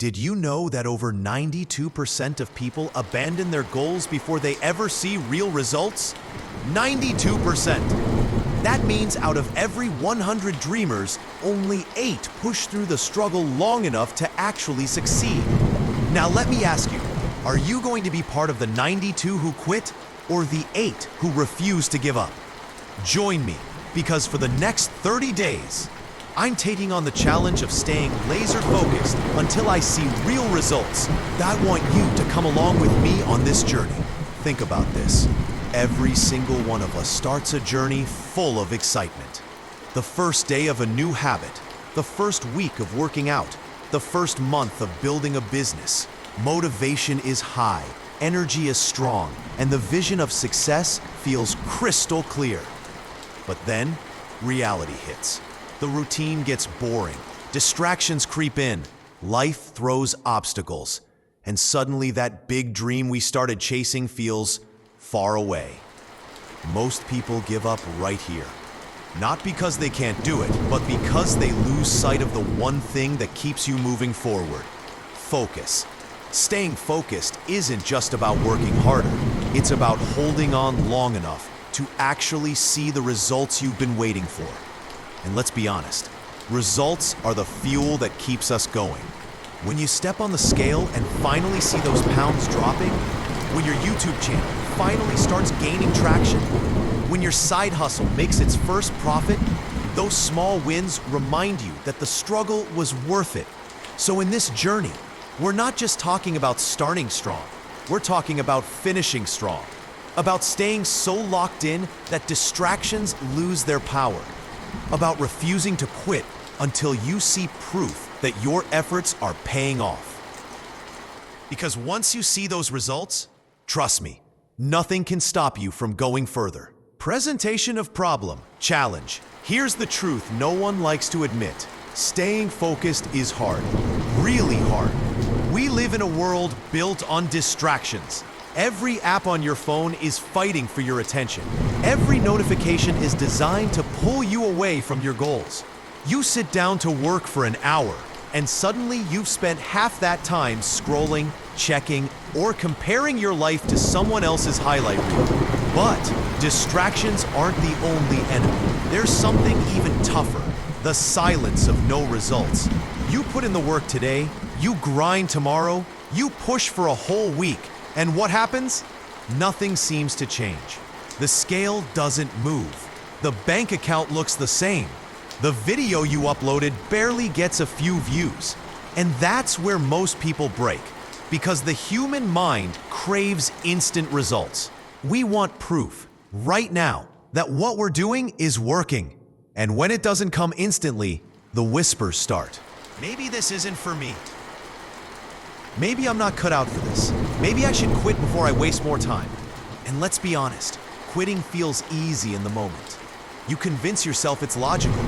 Did you know that over 92% of people abandon their goals before they ever see real results? 92%! That means out of every 100 dreamers, only 8 push through the struggle long enough to actually succeed. Now let me ask you, are you going to be part of the 92 who quit or the 8 who refuse to give up? Join me, because for the next 30 days, I'm taking on the challenge of staying laser-focused until I see real results. I want you to come along with me on this journey. Think about this. Every single one of us starts a journey full of excitement. The first day of a new habit, the first week of working out, the first month of building a business. Motivation is high, energy is strong, and the vision of success feels crystal clear. But then, reality hits. The routine gets boring, distractions creep in, life throws obstacles, and suddenly that big dream we started chasing feels far away. Most people give up right here. Not because they can't do it, but because they lose sight of the one thing that keeps you moving forward: focus. Staying focused isn't just about working harder. It's about holding on long enough to actually see the results you've been waiting for. And let's be honest, results are the fuel that keeps us going. When you step on the scale and finally see those pounds dropping, when your YouTube channel finally starts gaining traction, when your side hustle makes its first profit, those small wins remind you that the struggle was worth it. So in this journey, we're not just talking about starting strong, we're talking about finishing strong, about staying so locked in that distractions lose their power, about refusing to quit until you see proof that your efforts are paying off. Because once you see those results, trust me, nothing can stop you from going further. Presentation of problem, challenge. Here's the truth no one likes to admit. Staying focused is hard, really hard. We live in a world built on distractions. Every app on your phone is fighting for your attention. Every notification is designed to pull you away from your goals. You sit down to work for an hour, and suddenly you've spent half that time scrolling, checking, or comparing your life to someone else's highlight reel. But distractions aren't the only enemy. There's something even tougher: the silence of no results. You put in the work today, you grind tomorrow, you push for a whole week, and what happens? Nothing seems to change. The scale doesn't move. The bank account looks the same. The video you uploaded barely gets a few views. And that's where most people break, because the human mind craves instant results. We want proof, right now, that what we're doing is working. And when it doesn't come instantly, the whispers start. Maybe this isn't for me. Maybe I'm not cut out for this. Maybe I should quit before I waste more time. And let's be honest, quitting feels easy in the moment. You convince yourself it's logical.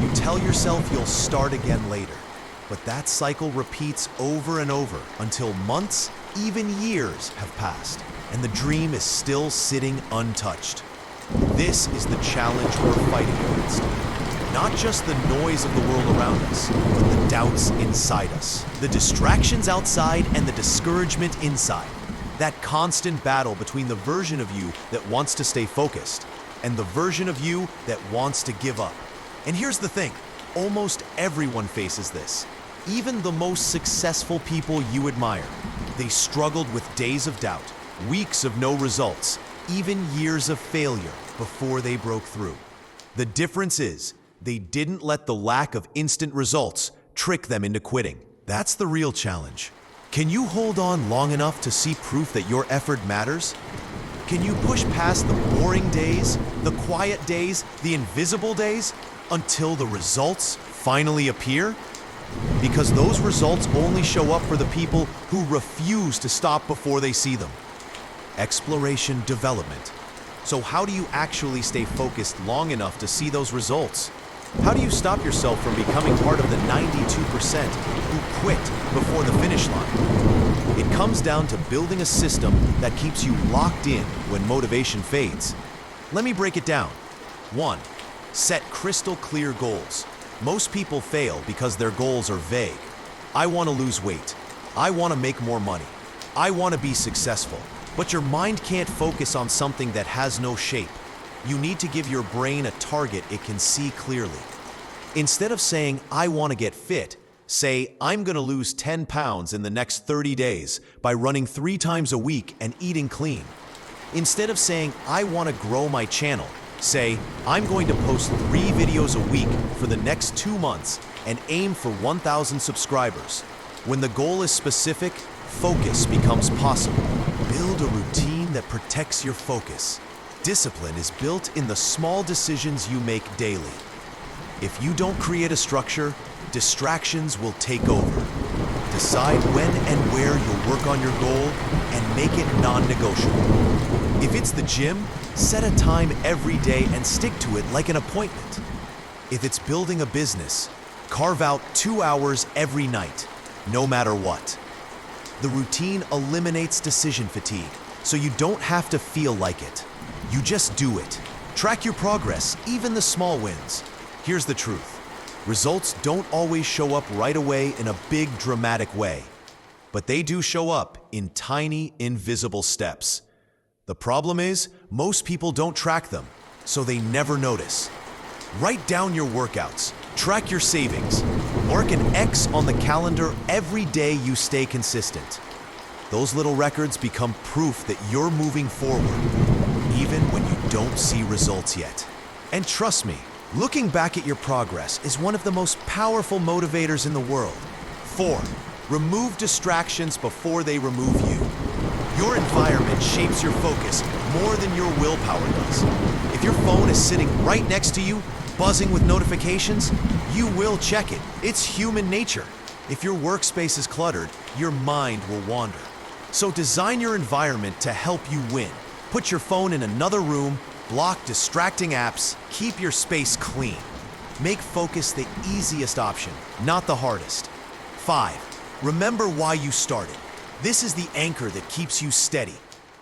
You tell yourself you'll start again later. But that cycle repeats over and over until months, even years have passed, and the dream is still sitting untouched. This is the challenge we're fighting against. Not just the noise of the world around us, but the doubts inside us, the distractions outside and the discouragement inside. That constant battle between the version of you that wants to stay focused and the version of you that wants to give up. And here's the thing, almost everyone faces this. Even the most successful people you admire. They struggled with days of doubt, weeks of no results, even years of failure before they broke through. The difference is, they didn't let the lack of instant results trick them into quitting. That's the real challenge. Can you hold on long enough to see proof that your effort matters? Can you push past the boring days, the quiet days, the invisible days, until the results finally appear? Because those results only show up for the people who refuse to stop before they see them. Exploration development. So how do you actually stay focused long enough to see those results? How do you stop yourself from becoming part of the 92% who quit before the finish line? It comes down to building a system that keeps you locked in when motivation fades. Let me break it down. 1. Set crystal clear goals. Most people fail because their goals are vague. I want to lose weight. I want to make more money. I want to be successful. But your mind can't focus on something that has no shape. You need to give your brain a target it can see clearly. Instead of saying, I want to get fit, say, I'm going to lose 10 pounds in the next 30 days by running 3 times a week and eating clean. Instead of saying, I want to grow my channel, say, I'm going to post 3 videos a week for the next 2 months and aim for 1,000 subscribers. When the goal is specific, focus becomes possible. Build a routine that protects your focus. Discipline is built in the small decisions you make daily. If you don't create a structure, distractions will take over. Decide when and where you'll work on your goal and make it non-negotiable. If it's the gym, set a time every day and stick to it like an appointment. If it's building a business, carve out 2 hours every night, no matter what. The routine eliminates decision fatigue, so you don't have to feel like it. You just do it. Track your progress, even the small wins. Here's the truth. Results don't always show up right away in a big, dramatic way, but they do show up in tiny, invisible steps. The problem is, most people don't track them, so they never notice. Write down your workouts, track your savings, mark an X on the calendar every day you stay consistent. Those little records become proof that you're moving forward, even when you don't see results yet. And trust me, looking back at your progress is one of the most powerful motivators in the world. 4. Remove distractions before they remove you. Your environment shapes your focus more than your willpower does. If your phone is sitting right next to you, buzzing with notifications, you will check it. It's human nature. If your workspace is cluttered, your mind will wander. So design your environment to help you win. Put your phone in another room, block distracting apps, keep your space clean. Make focus the easiest option, not the hardest. 5. Remember why you started. This is the anchor that keeps you steady.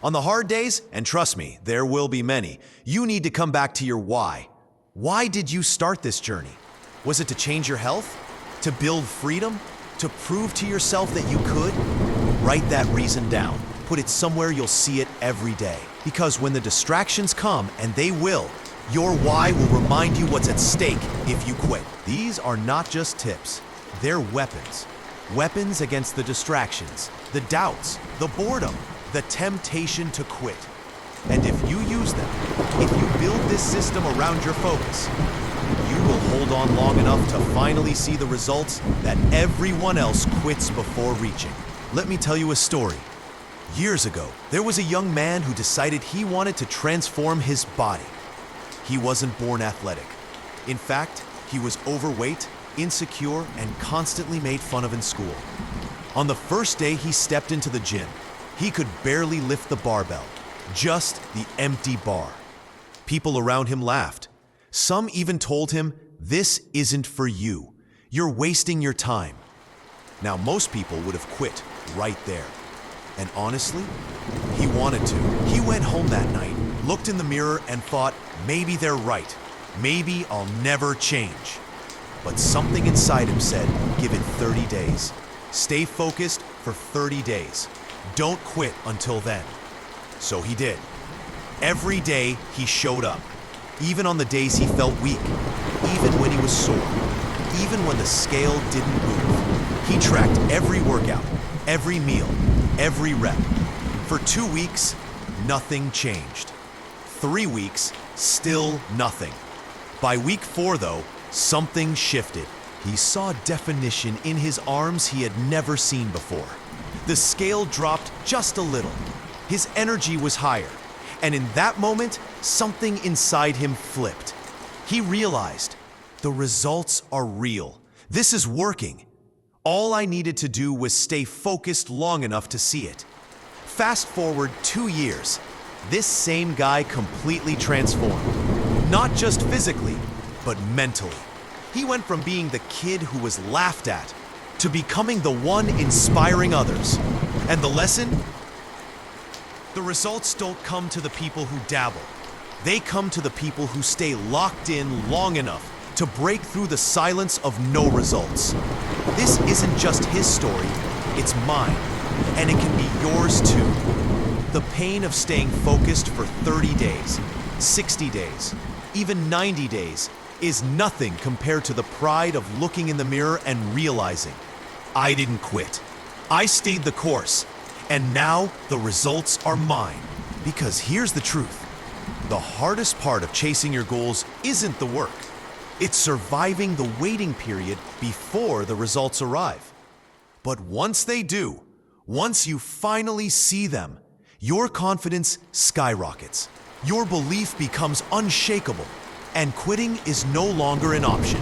On the hard days, and trust me, there will be many, you need to come back to your why. Why did you start this journey? Was it to change your health? To build freedom? To prove to yourself that you could? Write that reason down. Put it somewhere you'll see it every day. Because when the distractions come, and they will, your why will remind you what's at stake if you quit. These are not just tips, they're weapons. Weapons against the distractions, the doubts, the boredom, the temptation to quit. And if you use them, if you build this system around your focus, you will hold on long enough to finally see the results that everyone else quits before reaching. Let me tell you a story. Years ago, there was a young man who decided he wanted to transform his body. He wasn't born athletic. In fact, he was overweight, insecure, and constantly made fun of in school. On the first day he stepped into the gym, he could barely lift the barbell, just the empty bar. People around him laughed. Some even told him, "This isn't for you. You're wasting your time." Now, most people would have quit right there. And honestly, he wanted to. He went home that night, looked in the mirror, and thought, maybe they're right. Maybe I'll never change. But something inside him said, give it 30 days. Stay focused for 30 days. Don't quit until then. So he did. Every day he showed up, even on the days he felt weak, even when he was sore, even when the scale didn't move. He tracked every workout, every meal, every rep. For 2 weeks, nothing changed. 3 weeks, still nothing. By week 4, though, something shifted. He saw definition in his arms he had never seen before. The scale dropped just a little. His energy was higher. And in that moment, something inside him flipped. He realized, the results are real. This is working. All I needed to do was stay focused long enough to see it. Fast forward 2 years, this same guy completely transformed. Not just physically, but mentally. He went from being the kid who was laughed at to becoming the one inspiring others. And the lesson? The results don't come to the people who dabble. They come to the people who stay locked in long enough to break through the silence of no results. This isn't just his story, it's mine, and it can be yours too. The pain of staying focused for 30 days, 60 days, even 90 days is nothing compared to the pride of looking in the mirror and realizing, I didn't quit. I stayed the course, and now the results are mine. Because here's the truth. The hardest part of chasing your goals isn't the work. It's surviving the waiting period before the results arrive. But once they do, once you finally see them, your confidence skyrockets. Your belief becomes unshakable, and quitting is no longer an option.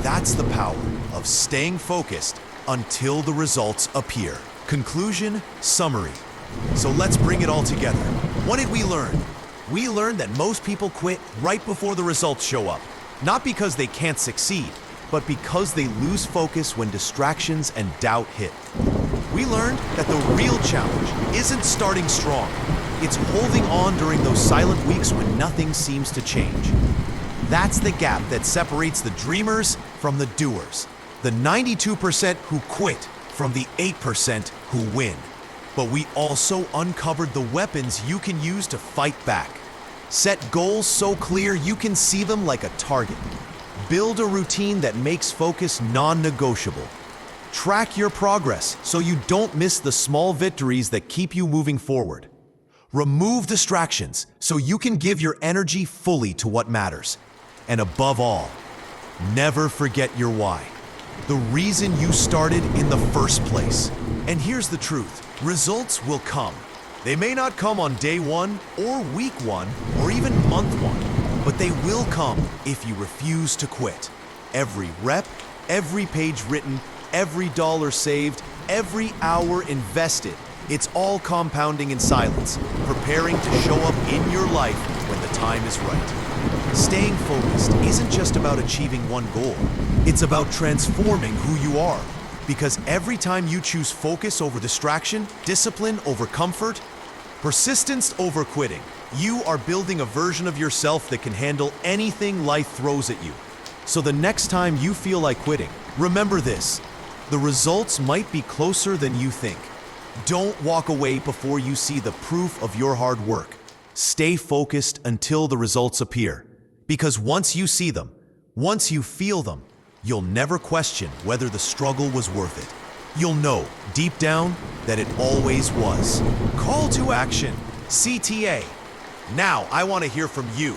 That's the power of staying focused until the results appear. Conclusion, summary. So let's bring it all together. What did we learn? We learned that most people quit right before the results show up. Not because they can't succeed, but because they lose focus when distractions and doubt hit. We learned that the real challenge isn't starting strong. It's holding on during those silent weeks when nothing seems to change. That's the gap that separates the dreamers from the doers. The 92% who quit from the 8% who win. But we also uncovered the weapons you can use to fight back. Set goals so clear you can see them like a target. Build a routine that makes focus non-negotiable. Track your progress so you don't miss the small victories that keep you moving forward. Remove distractions so you can give your energy fully to what matters. And above all, never forget your why. The reason you started in the first place. And here's the truth. Results will come. They may not come on day one or week one or even month one, but they will come if you refuse to quit. Every rep, every page written, every dollar saved, every hour invested, it's all compounding in silence, preparing to show up in your life when the time is right. Staying focused isn't just about achieving one goal. It's about transforming who you are. Because every time you choose focus over distraction, discipline over comfort, persistence over quitting, you are building a version of yourself that can handle anything life throws at you. So the next time you feel like quitting, remember this: the results might be closer than you think. Don't walk away before you see the proof of your hard work. Stay focused until the results appear. Because once you see them, once you feel them, you'll never question whether the struggle was worth it. You'll know, deep down, that it always was. Call to action, CTA. Now I want to hear from you.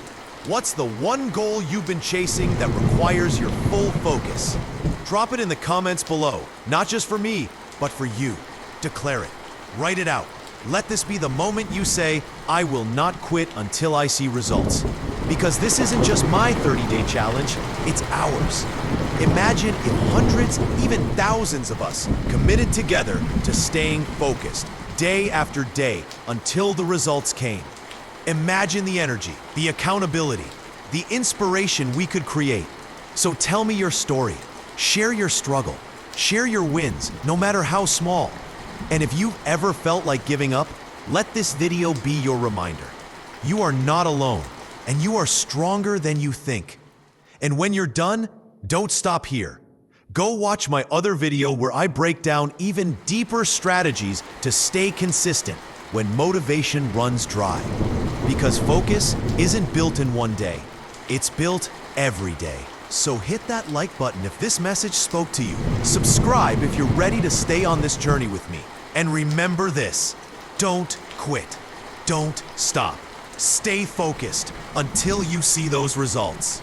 What's the one goal you've been chasing that requires your full focus? Drop it in the comments below, not just for me, but for you. Declare it. Write it out. Let this be the moment you say, I will not quit until I see results. Because this isn't just my 30-day challenge, it's ours. Imagine if hundreds, even thousands of us committed together to staying focused, day after day, until the results came. Imagine the energy, the accountability, the inspiration we could create. So tell me your story. Share your struggle. Share your wins, no matter how small. And if you've ever felt like giving up, let this video be your reminder. You are not alone, and you are stronger than you think. And when you're done, don't stop here. Go watch my other video where I break down even deeper strategies to stay consistent when motivation runs dry. Because focus isn't built in one day. It's built every day. So hit that like button if this message spoke to you. Subscribe if you're ready to stay on this journey with me. And remember this: don't quit. Don't stop. Stay focused until you see those results.